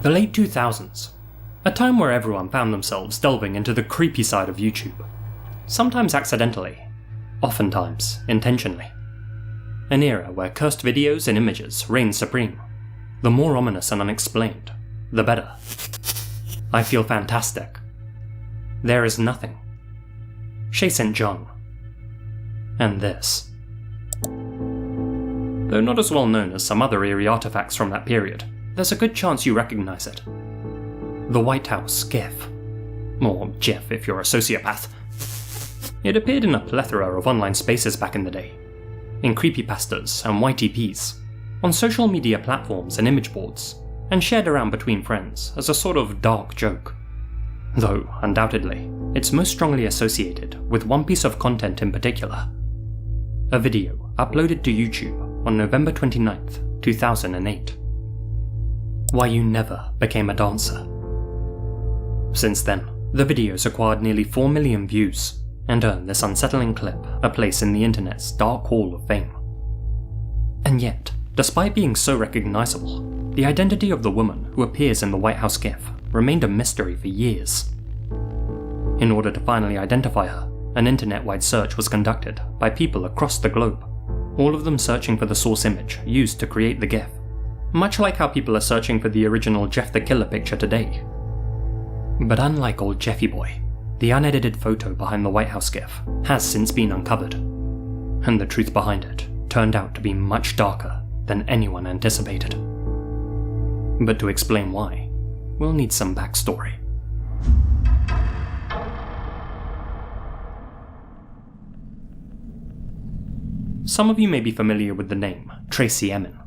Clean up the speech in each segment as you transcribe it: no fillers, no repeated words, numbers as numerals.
The late 2000s, a time where everyone found themselves delving into the creepy side of YouTube, sometimes accidentally, oftentimes intentionally. An era where cursed videos and images reigned supreme. The more ominous and unexplained, the better. I feel fantastic. There is nothing. Shay St. John. And this. Though not as well known as some other eerie artifacts from that period, there's a good chance you recognize it. The White House GIF. Or GIF if you're a sociopath. It appeared in a plethora of online spaces back in the day. In creepypastas and YTPs, on social media platforms and image boards, and shared around between friends as a sort of dark joke. Though, undoubtedly, it's most strongly associated with one piece of content in particular. A video uploaded to YouTube on November 29th, 2008. Why you never became a dancer. Since then, the videos acquired nearly 4 million views and earned this unsettling clip a place in the internet's dark hall of fame. And yet, despite being so recognizable, the identity of the woman who appears in the White House GIF remained a mystery for years. In order to finally identify her, an internet-wide search was conducted by people across the globe, all of them searching for the source image used to create the GIF, much like how people are searching for the original Jeff the Killer picture today. But unlike old Jeffy Boy, the unedited photo behind the White House GIF has since been uncovered, and the truth behind it turned out to be much darker than anyone anticipated. But to explain why, we'll need some backstory. Some of you may be familiar with the name Tracey Emin.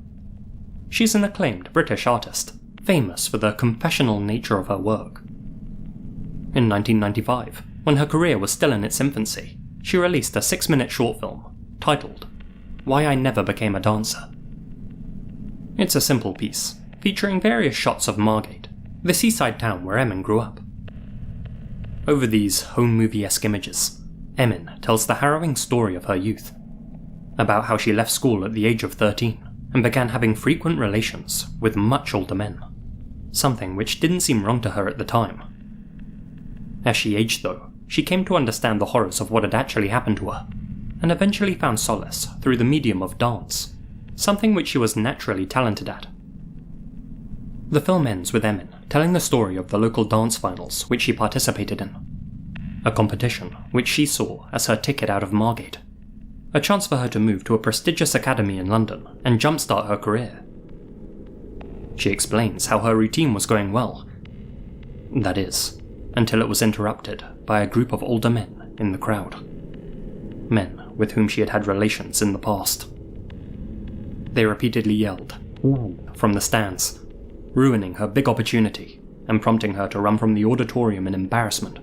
She's an acclaimed British artist, famous for the confessional nature of her work. In 1995, when her career was still in its infancy, she released a 6-minute short film titled Why I Never Became a Dancer. It's a simple piece, featuring various shots of Margate, the seaside town where Emin grew up. Over these home movie-esque images, Emin tells the harrowing story of her youth, about how she left school at the age of 13 and began having frequent relations with much older men, something which didn't seem wrong to her at the time. As she aged though, she came to understand the horrors of what had actually happened to her, and eventually found solace through the medium of dance, something which she was naturally talented at. The film ends with Emin telling the story of the local dance finals which she participated in, a competition which she saw as her ticket out of Margate, a chance for her to move to a prestigious academy in London and jumpstart her career. She explains how her routine was going well, that is, until it was interrupted by a group of older men in the crowd, men with whom she had had relations in the past. They repeatedly yelled from the stands, ruining her big opportunity and prompting her to run from the auditorium in embarrassment.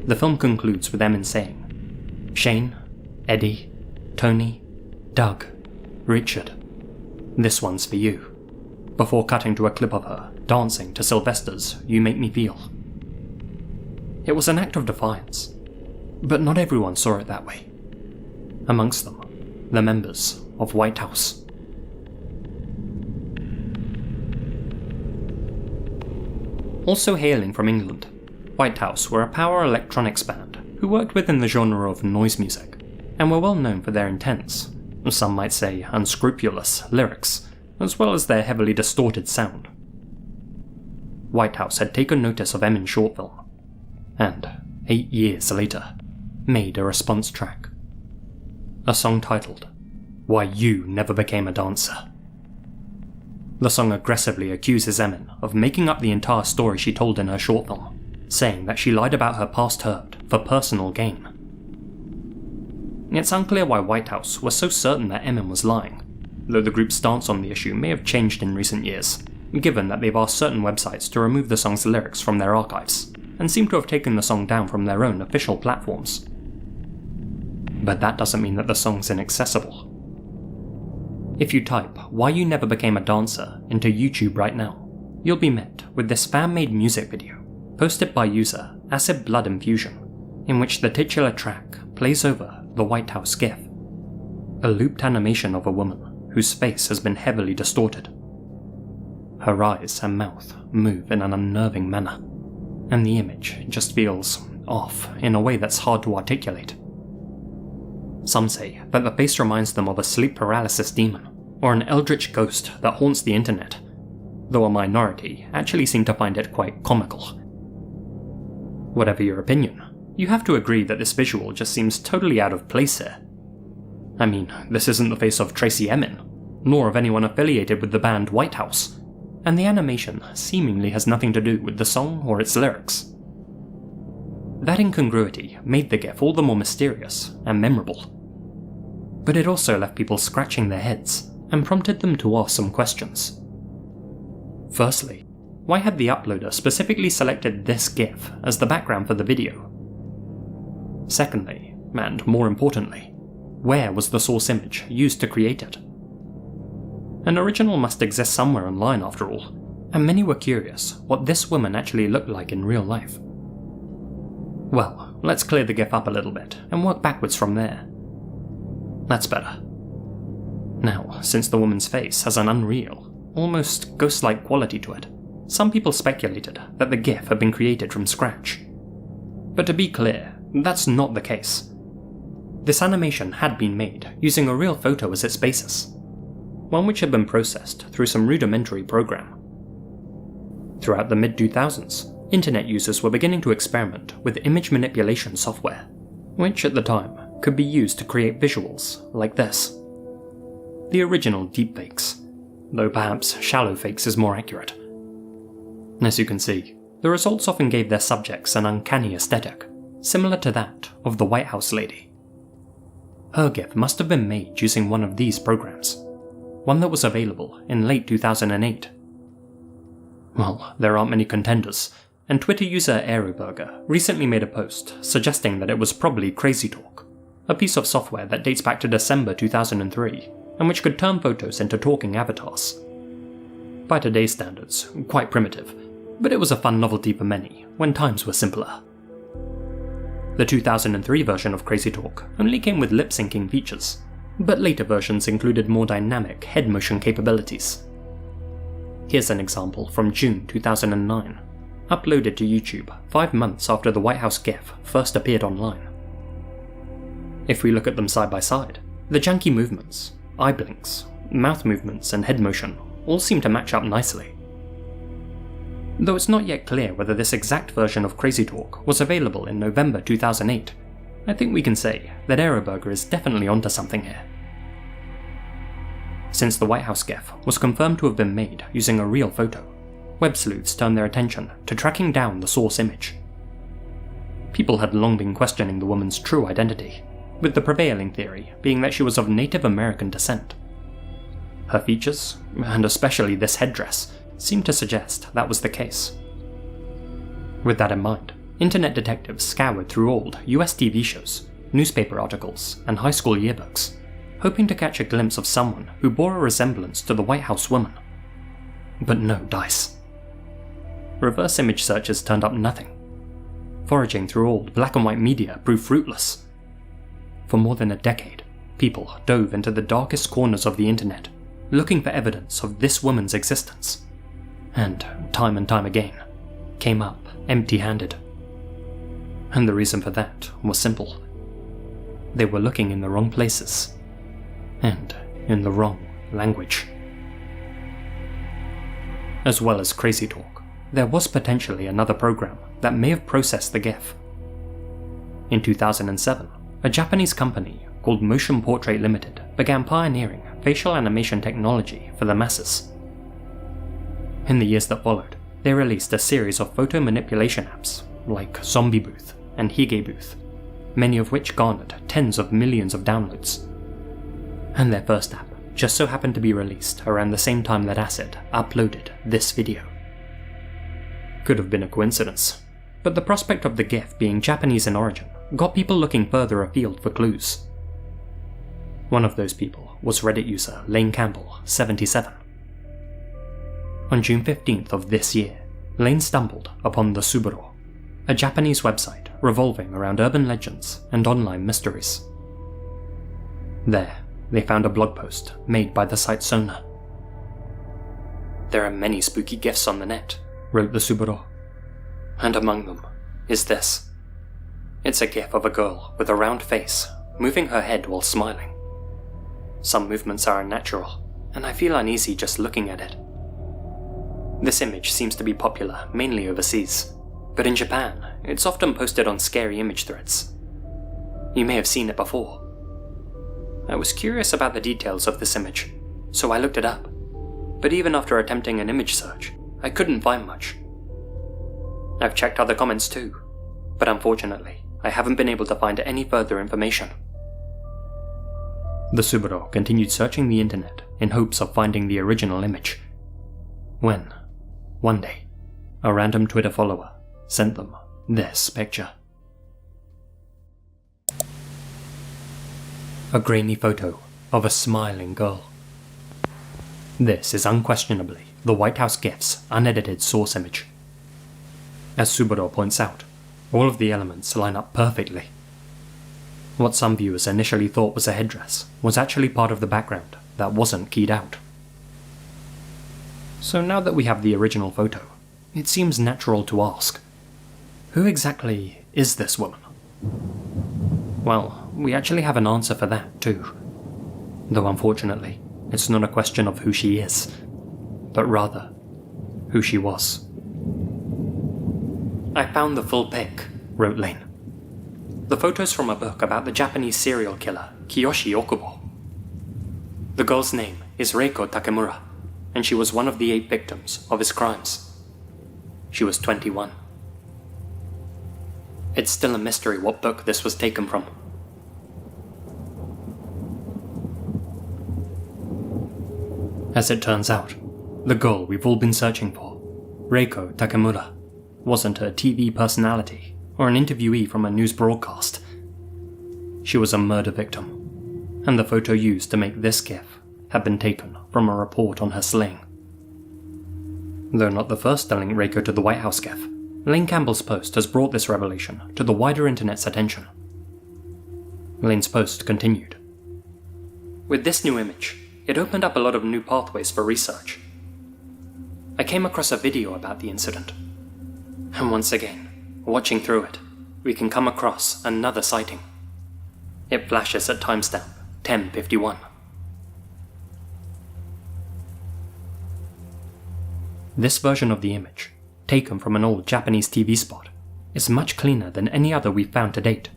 The film concludes with Emin saying, "Shane, Eddie, Tony, Doug, Richard, this one's for you," before cutting to a clip of her dancing to Sylvester's You Make Me Feel. It was an act of defiance, but not everyone saw it that way. Amongst them, the members of White House. Also hailing from England, White House were a power electronics band who worked within the genre of noise music, and were well known for their intense, some might say unscrupulous, lyrics, as well as their heavily distorted sound. White House had taken notice of Emin's short film, and, 8 years later, made a response track. A song titled, Why You Never Became a Dancer. The song aggressively accuses Emin of making up the entire story she told in her short film, saying that she lied about her past hurt for personal gain. It's unclear why White House was so certain that Emin was lying, though the group's stance on the issue may have changed in recent years, given that they've asked certain websites to remove the song's lyrics from their archives, and seem to have taken the song down from their own official platforms. But that doesn't mean that the song's inaccessible. If you type Why You Never Became a Dancer into YouTube right now, you'll be met with this fan-made music video, posted by user Acid Blood Infusion, in which the titular track plays over the White House GIF, a looped animation of a woman whose face has been heavily distorted. Her eyes and mouth move in an unnerving manner, and the image just feels off in a way that's hard to articulate. Some say that the face reminds them of a sleep paralysis demon, or an eldritch ghost that haunts the internet, though a minority actually seem to find it quite comical. Whatever your opinion, you have to agree that this visual just seems totally out of place here. I mean, this isn't the face of Tracey Emin, nor of anyone affiliated with the band White House, and the animation seemingly has nothing to do with the song or its lyrics. That incongruity made the GIF all the more mysterious and memorable. But it also left people scratching their heads and prompted them to ask some questions. Firstly, why had the uploader specifically selected this GIF as the background for the video? Secondly, and more importantly, where was the source image used to create it? An original must exist somewhere online after all, and many were curious what this woman actually looked like in real life. Well, let's clear the GIF up a little bit and work backwards from there. That's better. Now, since the woman's face has an unreal, almost ghost-like quality to it, some people speculated that the GIF had been created from scratch. But to be clear, that's not the case. This animation had been made using a real photo as its basis, one which had been processed through some rudimentary program. Throughout the mid-2000s, internet users were beginning to experiment with image manipulation software, which at the time could be used to create visuals like this. The original deepfakes, though perhaps shallow fakes is more accurate. As you can see, the results often gave their subjects an uncanny aesthetic, similar to that of the White House lady. Her GIF must have been made using one of these programs, one that was available in late 2008. Well, there aren't many contenders, and Twitter user Aeroburger recently made a post suggesting that it was probably Crazy Talk, a piece of software that dates back to December 2003, and which could turn photos into talking avatars. By today's standards, quite primitive, but it was a fun novelty for many when times were simpler. The 2003 version of Crazy Talk only came with lip-syncing features, but later versions included more dynamic head motion capabilities. Here's an example from June 2009, uploaded to YouTube 5 months after the White House GIF first appeared online. If we look at them side by side, the janky movements, eye blinks, mouth movements and head motion all seem to match up nicely. Though it's not yet clear whether this exact version of Crazy Talk was available in November 2008, I think we can say that Aeroburger is definitely onto something here. Since the White House GIF was confirmed to have been made using a real photo, web sleuths turned their attention to tracking down the source image. People had long been questioning the woman's true identity, with the prevailing theory being that she was of Native American descent. Her features, and especially this headdress, seemed to suggest that was the case. With that in mind, internet detectives scoured through old US TV shows, newspaper articles, and high school yearbooks, hoping to catch a glimpse of someone who bore a resemblance to the White House woman. But no dice. Reverse image searches turned up nothing. Foraging through old black and white media proved fruitless. For more than a decade, people dove into the darkest corners of the internet, looking for evidence of this woman's existence, and time again, came up empty-handed. And the reason for that was simple. They were looking in the wrong places, and in the wrong language. As well as Crazy Talk, there was potentially another program that may have processed the GIF. In 2007, a Japanese company called Motion Portrait Limited began pioneering facial animation technology for the masses. In the years that followed, they released a series of photo manipulation apps like Zombie Booth and Hige Booth, many of which garnered tens of millions of downloads. And their first app just so happened to be released around the same time that Acid uploaded this video. Could have been a coincidence, but the prospect of the GIF being Japanese in origin got people looking further afield for clues. One of those people was Reddit user Lane Campbell, 77. On June 15th of this year, Lane stumbled upon the Suburo, a Japanese website revolving around urban legends and online mysteries. There, they found a blog post made by the site's owner. There are many spooky GIFs on the net, wrote the Suburo. And among them is this. It's a GIF of a girl with a round face, moving her head while smiling. Some movements are unnatural, and I feel uneasy just looking at it. This image seems to be popular mainly overseas, but in Japan, it's often posted on scary image threads. You may have seen it before. I was curious about the details of this image, so I looked it up, but even after attempting an image search, I couldn't find much. I've checked other comments too, but unfortunately, I haven't been able to find any further information. The Suburo continued searching the internet in hopes of finding the original image, when, one day, a random Twitter follower sent them this picture. A grainy photo of a smiling girl. This is unquestionably the White House GIF's unedited source image. As Suburo points out, all of the elements line up perfectly. What some viewers initially thought was a headdress was actually part of the background that wasn't keyed out. So now that we have the original photo, it seems natural to ask, who exactly is this woman? Well, we actually have an answer for that too. Though unfortunately, it's not a question of who she is, but rather, who she was. I found the full pic, wrote Lane. The photo's from a book about the Japanese serial killer Kiyoshi Okubo. The girl's name is Reiko Takemura, and she was one of the 8 victims of his crimes. She was 21. It's still a mystery what book this was taken from. As it turns out, the girl we've all been searching for, Reiko Takemura, wasn't a TV personality or an interviewee from a news broadcast. She was a murder victim, and the photo used to make this GIF had been taken from a report on her slaying. Though not the first to link Reiko to the White House GIF, Lane Campbell's post has brought this revelation to the wider internet's attention. Lane's post continued. With this new image, it opened up a lot of new pathways for research. I came across a video about the incident. And once again, watching through it, we can come across another sighting. It flashes at timestamp 10:51. This version of the image, taken from an old Japanese TV spot, is much cleaner than any other we've found to date,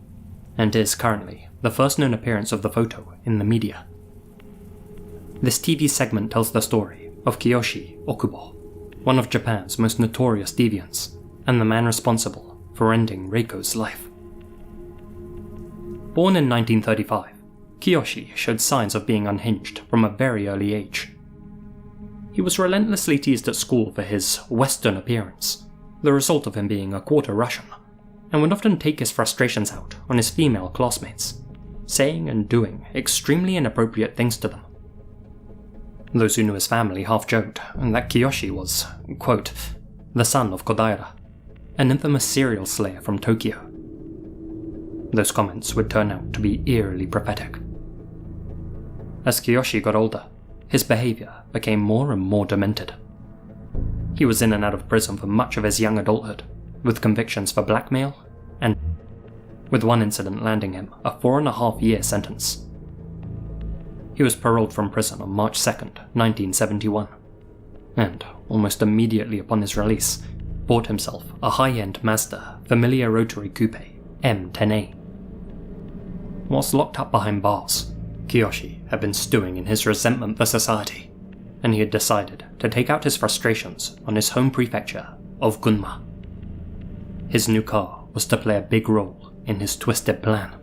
and is currently the first known appearance of the photo in the media. This TV segment tells the story of Kiyoshi Okubo, one of Japan's most notorious deviants, and the man responsible for ending Reiko's life. Born in 1935, Kiyoshi showed signs of being unhinged from a very early age. He was relentlessly teased at school for his Western appearance, the result of him being a quarter Russian, and would often take his frustrations out on his female classmates, saying and doing extremely inappropriate things to them. Those who knew his family half joked that Kiyoshi was, quote, the son of Kodaira, an infamous serial slayer from Tokyo. Those comments would turn out to be eerily prophetic. As Kiyoshi got older, his behaviour became more and more demented. He was in and out of prison for much of his young adulthood, with convictions for blackmail and with one incident landing him a 4.5-year sentence. He was paroled from prison on March 2nd, 1971, and, almost immediately upon his release, bought himself a high-end Mazda Familia Rotary Coupe M10A. Whilst locked up behind bars, Kiyoshi had been stewing in his resentment for society, and he had decided to take out his frustrations on his home prefecture of Gunma. His new car was to play a big role in his twisted plan.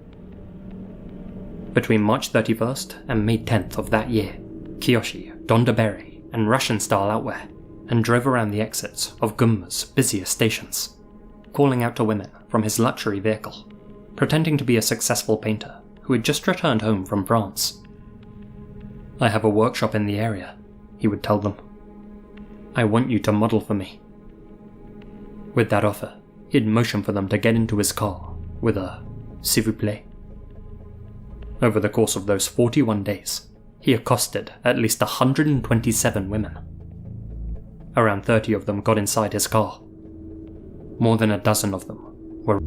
Between March 31st and May 10th of that year, Kiyoshi donned a beret and Russian-style outwear and drove around the exits of Gunma's busiest stations, calling out to women from his luxury vehicle, pretending to be a successful painter who had just returned home from France. "I have a workshop in the area," he would tell them. "I want you to model for me." With that offer, he'd motion for them to get into his car with a "s'il vous plaît." Over the course of those 41 days, he accosted at least 127 women. Around 30 of them got inside his car. More than a dozen of them were,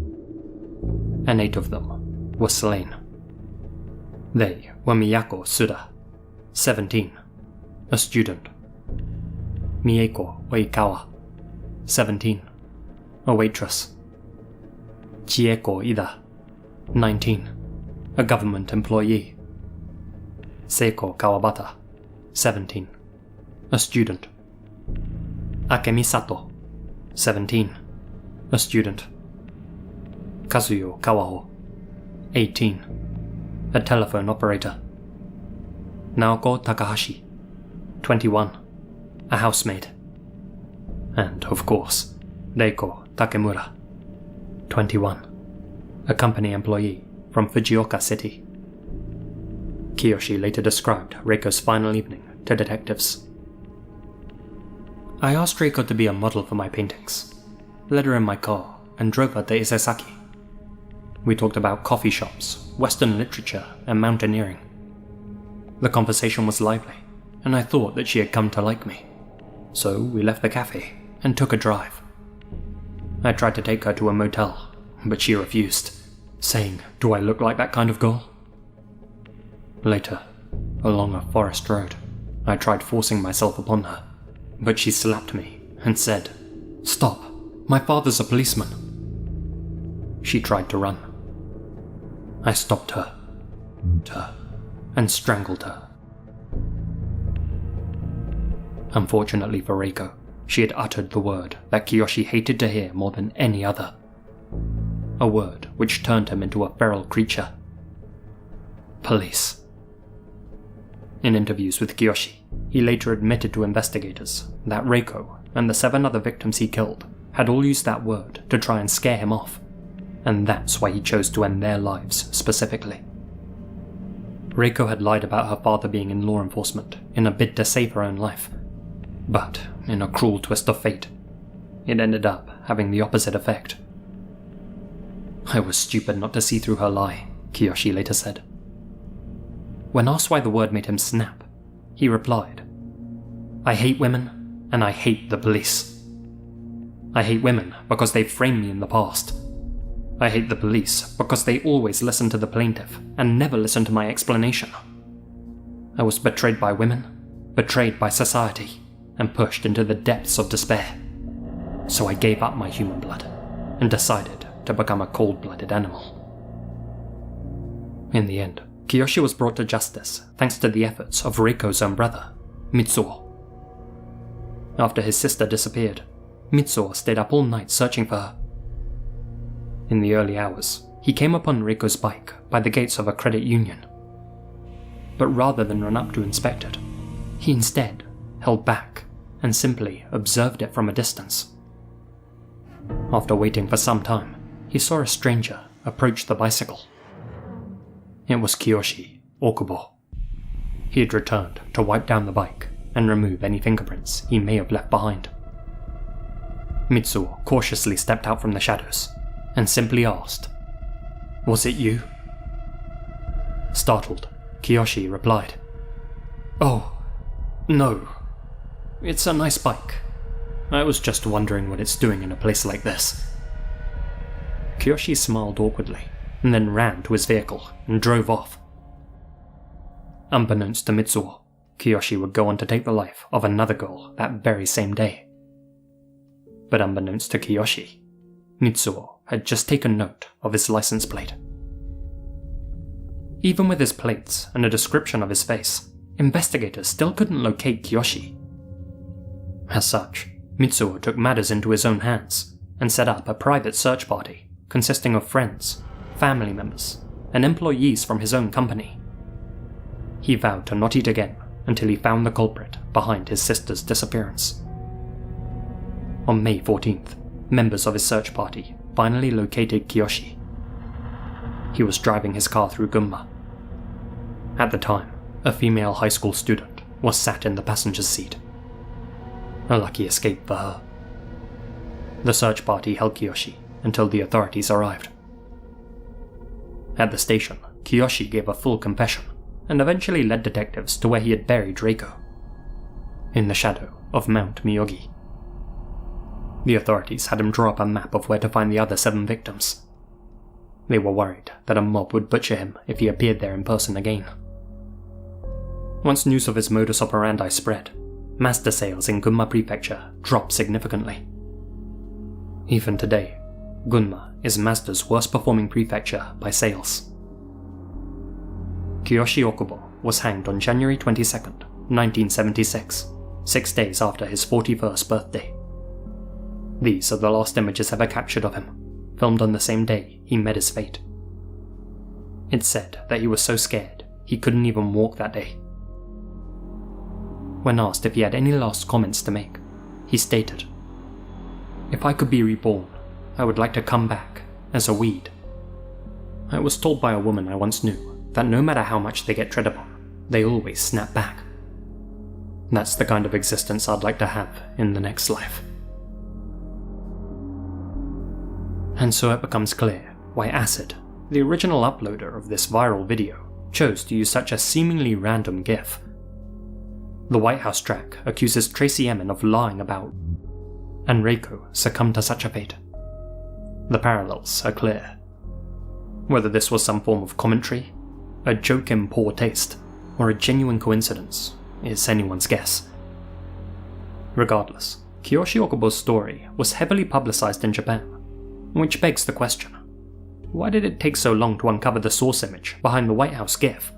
and 8 of them were slain. They were Miyako Suda, 17, a student; Mieko Oikawa, 17, a waitress; Chieko Ida, 19, a government employee; Seiko Kawabata, 17, a student; Akemi Sato, 17, a student; Kazuyo Kawaho, 18, a telephone operator; Naoko Takahashi, 21, a housemaid; and, of course, Reiko Takemura, 21, a company employee from Fujioka City. Kiyoshi later described Reiko's final evening to detectives. I asked Reiko to be a model for my paintings, led her in my car, and drove her to Isesaki. We talked about coffee shops, Western literature, and mountaineering. The conversation was lively, and I thought that she had come to like me. So we left the cafe and took a drive. I tried to take her to a motel, but she refused, saying, "Do I look like that kind of girl?" Later, along a forest road, I tried forcing myself upon her, but she slapped me and said, "Stop, my father's a policeman." She tried to run. I stopped her, and strangled her. Unfortunately for Reiko, she had uttered the word that Kiyoshi hated to hear more than any other. A word which turned him into a feral creature. Police. In interviews with Kiyoshi, he later admitted to investigators that Reiko and the 7 other victims he killed had all used that word to try and scare him off, and that's why he chose to end their lives specifically. Reiko had lied about her father being in law enforcement in a bid to save her own life, but in a cruel twist of fate, it ended up having the opposite effect. I was stupid not to see through her lie, Kiyoshi later said. When asked why the word made him snap, he replied, "I hate women, and I hate the police. I hate women because they've framed me in the past. I hate the police because they always listen to the plaintiff and never listen to my explanation. I was betrayed by women, betrayed by society, and pushed into the depths of despair. So I gave up my human blood and decided to become a cold-blooded animal." In the end, Kiyoshi was brought to justice thanks to the efforts of Reiko's own brother, Mitsuo. After his sister disappeared, Mitsuo stayed up all night searching for her. In the early hours, he came upon Reiko's bike by the gates of a credit union. But rather than run up to inspect it, he instead held back and simply observed it from a distance. After waiting for some time, he saw a stranger approach the bicycle. It was Kiyoshi Okubo. He had returned to wipe down the bike and remove any fingerprints he may have left behind. Mitsuo cautiously stepped out from the shadows and simply asked, "Was it you?" Startled, Kiyoshi replied, "Oh, no. It's a nice bike. I was just wondering what it's doing in a place like this." Kiyoshi smiled awkwardly and then ran to his vehicle and drove off. Unbeknownst to Mitsuo, Kiyoshi would go on to take the life of another girl that very same day. But unbeknownst to Kiyoshi, Mitsuo had just taken note of his license plate. Even with his plates and a description of his face, investigators still couldn't locate Kiyoshi. As such, Mitsuo took matters into his own hands and set up a private search party consisting of friends, family members, and employees from his own company. He vowed to not eat again until he found the culprit behind his sister's disappearance. On May 14th, members of his search party finally located Kiyoshi. He was driving his car through Gunma. At the time, a female high school student was sat in the passenger's seat. A lucky escape for her. The search party held Kiyoshi until the authorities arrived. At the station, Kiyoshi gave a full confession and eventually led detectives to where he had buried Reiko, in the shadow of Mount Miyogi. The authorities had him draw up a map of where to find the other 7 victims. They were worried that a mob would butcher him if he appeared there in person again. Once news of his modus operandi spread, Mazda sales in Gunma Prefecture dropped significantly. Even today, Gunma is Mazda's worst performing prefecture by sales. Kiyoshi Okubo was hanged on January 22nd, 1976, 6 days after his 41st birthday. These are the last images ever captured of him, filmed on the same day he met his fate. It's said that he was so scared he couldn't even walk that day. When asked if he had any last comments to make, he stated, "If I could be reborn, I would like to come back as a weed. I was told by a woman I once knew that no matter how much they get tread upon, they always snap back. That's the kind of existence I'd like to have in the next life." And so it becomes clear why Acid, the original uploader of this viral video, chose to use such a seemingly random GIF. The White House track accuses Tracey Emin of lying about, and Reiko succumbed to such a fate. The parallels are clear. Whether this was some form of commentary, a joke in poor taste, or a genuine coincidence is anyone's guess. Regardless, Kiyoshi Okubo's story was heavily publicized in Japan, which begs the question, why did it take so long to uncover the source image behind the White House GIF?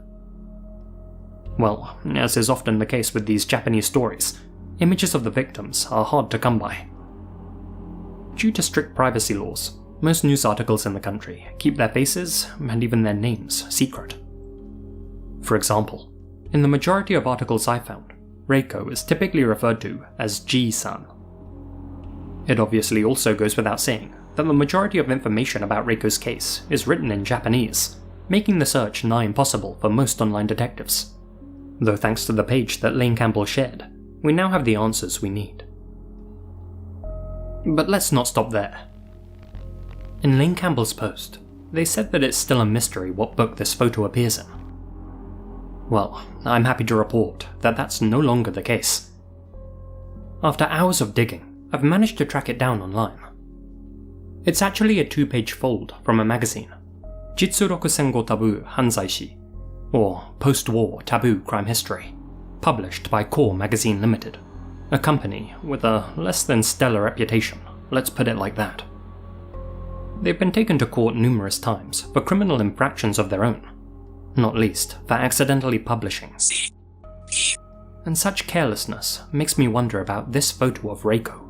Well, as is often the case with these Japanese stories, images of the victims are hard to come by. Due to strict privacy laws, most news articles in the country keep their faces, and even their names, secret. For example, in the majority of articles I found, Reiko is typically referred to as G-san. It obviously also goes without saying that the majority of information about Reiko's case is written in Japanese, making the search nigh impossible for most online detectives. Though thanks to the page that Lane Campbell shared, we now have the answers we need. But let's not stop there. In Lane Campbell's post, they said that it's still a mystery what book this photo appears in. Well, I'm happy to report that that's no longer the case. After hours of digging, I've managed to track it down online. It's actually a 2-page fold from a magazine, Jitsuroku Sengo Taboo Hanzaishi, or Post-War Taboo Crime History, published by Core Magazine Limited, a company with a less than stellar reputation, let's put it like that. They've been taken to court numerous times for criminal infractions of their own, not least for accidentally publishing. And such carelessness makes me wonder about this photo of Reiko.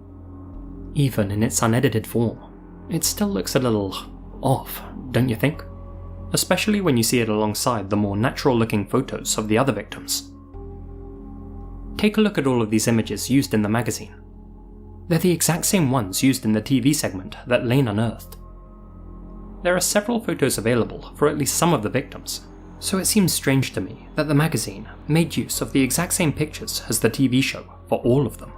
Even in its unedited form, it still looks a little off, don't you think? Especially when you see it alongside the more natural-looking photos of the other victims. Take a look at all of these images used in the magazine. They're the exact same ones used in the TV segment that Lane unearthed. There are several photos available for at least some of the victims, so it seems strange to me that the magazine made use of the exact same pictures as the TV show for all of them.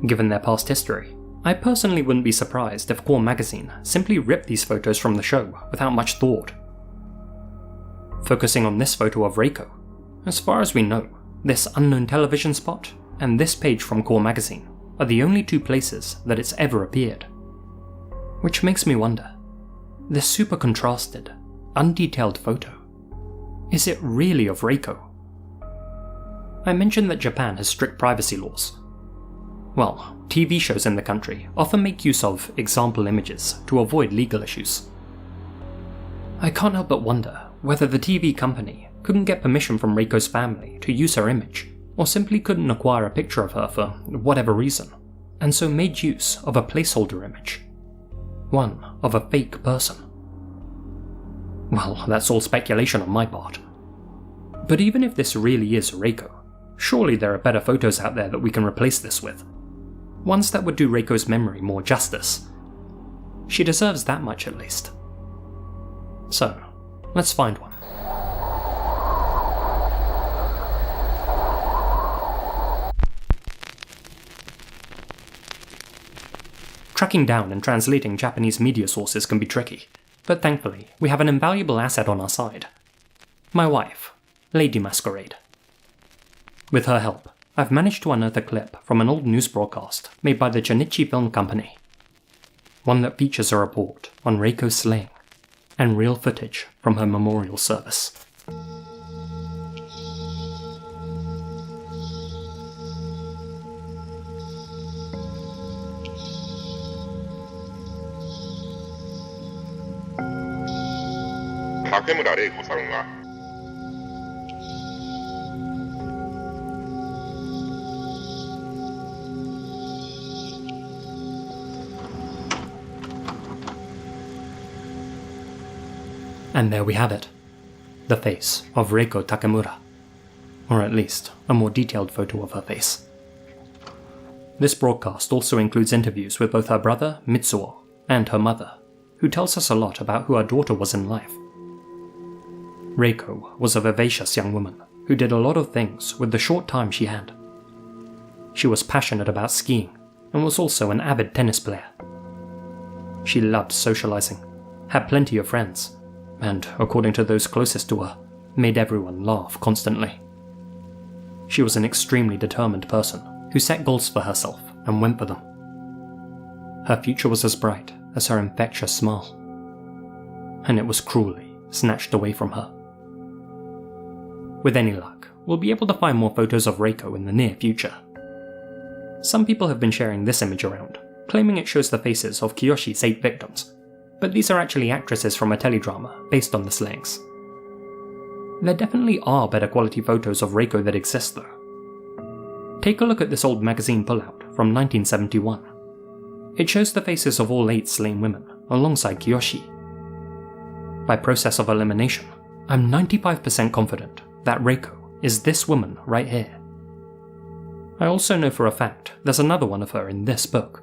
Given their past history, I personally wouldn't be surprised if Core Magazine simply ripped these photos from the show without much thought. Focusing on this photo of Reiko, as far as we know, this unknown television spot and this page from Core Magazine are the only 2 places that it's ever appeared. Which makes me wonder, this super contrasted, undetailed photo, is it really of Reiko? I mentioned that Japan has strict privacy laws. Well, TV shows in the country often make use of example images to avoid legal issues. I can't help but wonder whether the TV company couldn't get permission from Reiko's family to use her image, or simply couldn't acquire a picture of her for whatever reason, and so made use of a placeholder image. One of a fake person. Well, that's all speculation on my part. But even if this really is Reiko, surely there are better photos out there that we can replace this with. Ones that would do Reiko's memory more justice. She deserves that much at least. So, let's find one. Tracking down and translating Japanese media sources can be tricky, but thankfully we have an invaluable asset on our side. My wife, Lady Masquerade. With her help, I've managed to unearth a clip from an old news broadcast made by the Junichi Film Company. One that features a report on Reiko's slaying, and real footage from her memorial service. Takemura Reiko さんは And there we have it. The face of Reiko Takemura. Or at least, a more detailed photo of her face. This broadcast also includes interviews with both her brother, Mitsuo, and her mother, who tells us a lot about who her daughter was in life. Reiko was a vivacious young woman who did a lot of things with the short time she had. She was passionate about skiing and was also an avid tennis player. She loved socializing, had plenty of friends, and, according to those closest to her, made everyone laugh constantly. She was an extremely determined person who set goals for herself and went for them. Her future was as bright as her infectious smile, and it was cruelly snatched away from her. With any luck, we'll be able to find more photos of Reiko in the near future. Some people have been sharing this image around, claiming it shows the faces of Kiyoshi's 8 victims, but these are actually actresses from a teledrama based on the slayings. There definitely are better quality photos of Reiko that exist though. Take a look at this old magazine pullout from 1971. It shows the faces of all 8 slain women alongside Kiyoshi. By process of elimination, I'm 95% confident that Reiko is this woman right here. I also know for a fact there's another one of her in this book.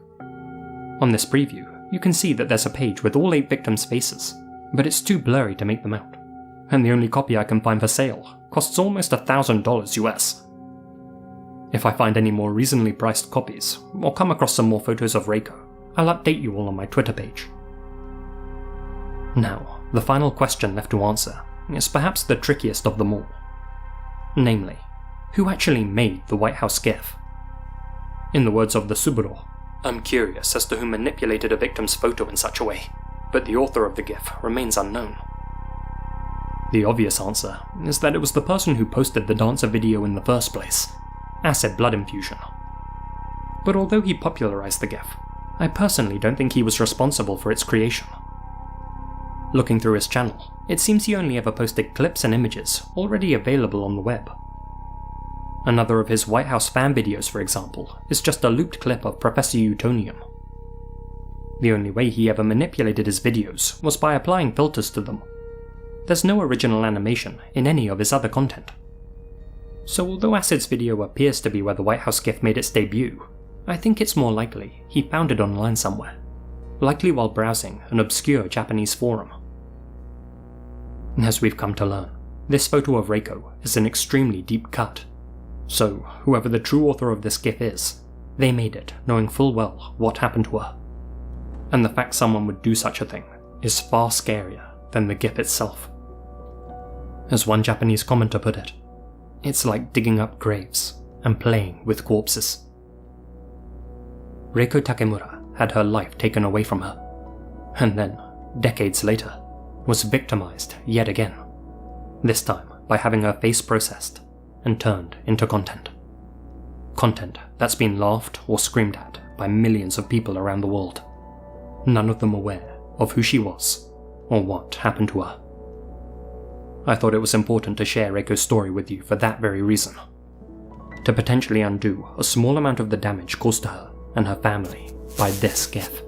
On this preview, you can see that there's a page with all 8 victims' faces, but it's too blurry to make them out, and the only copy I can find for sale costs almost $1,000 US. If I find any more reasonably priced copies, or come across some more photos of Reiko, I'll update you all on my Twitter page. Now, the final question left to answer is perhaps the trickiest of them all. Namely, who actually made the White House GIF? In the words of the Suburo, I'm curious as to who manipulated a victim's photo in such a way, but the author of the GIF remains unknown. The obvious answer is that it was the person who posted the dancer video in the first place, Acid Blood Infusion. But although he popularized the GIF, I personally don't think he was responsible for its creation. Looking through his channel, it seems he only ever posted clips and images already available on the web. Another of his White House fan videos, for example, is just a looped clip of Professor Utonium. The only way he ever manipulated his videos was by applying filters to them. There's no original animation in any of his other content. So although Acid's video appears to be where the White House GIF made its debut, I think it's more likely he found it online somewhere, likely while browsing an obscure Japanese forum. As we've come to learn, this photo of Reiko is an extremely deep cut. So, whoever the true author of this GIF is, they made it knowing full well what happened to her. And the fact someone would do such a thing is far scarier than the GIF itself. As one Japanese commenter put it, it's like digging up graves and playing with corpses. Reiko Takemura had her life taken away from her, and then, decades later, was victimized yet again, this time by having her face processed and turned into content. Content that's been laughed or screamed at by millions of people around the world, none of them aware of who she was or what happened to her. I thought it was important to share Reiko's story with you for that very reason, to potentially undo a small amount of the damage caused to her and her family by this GIF.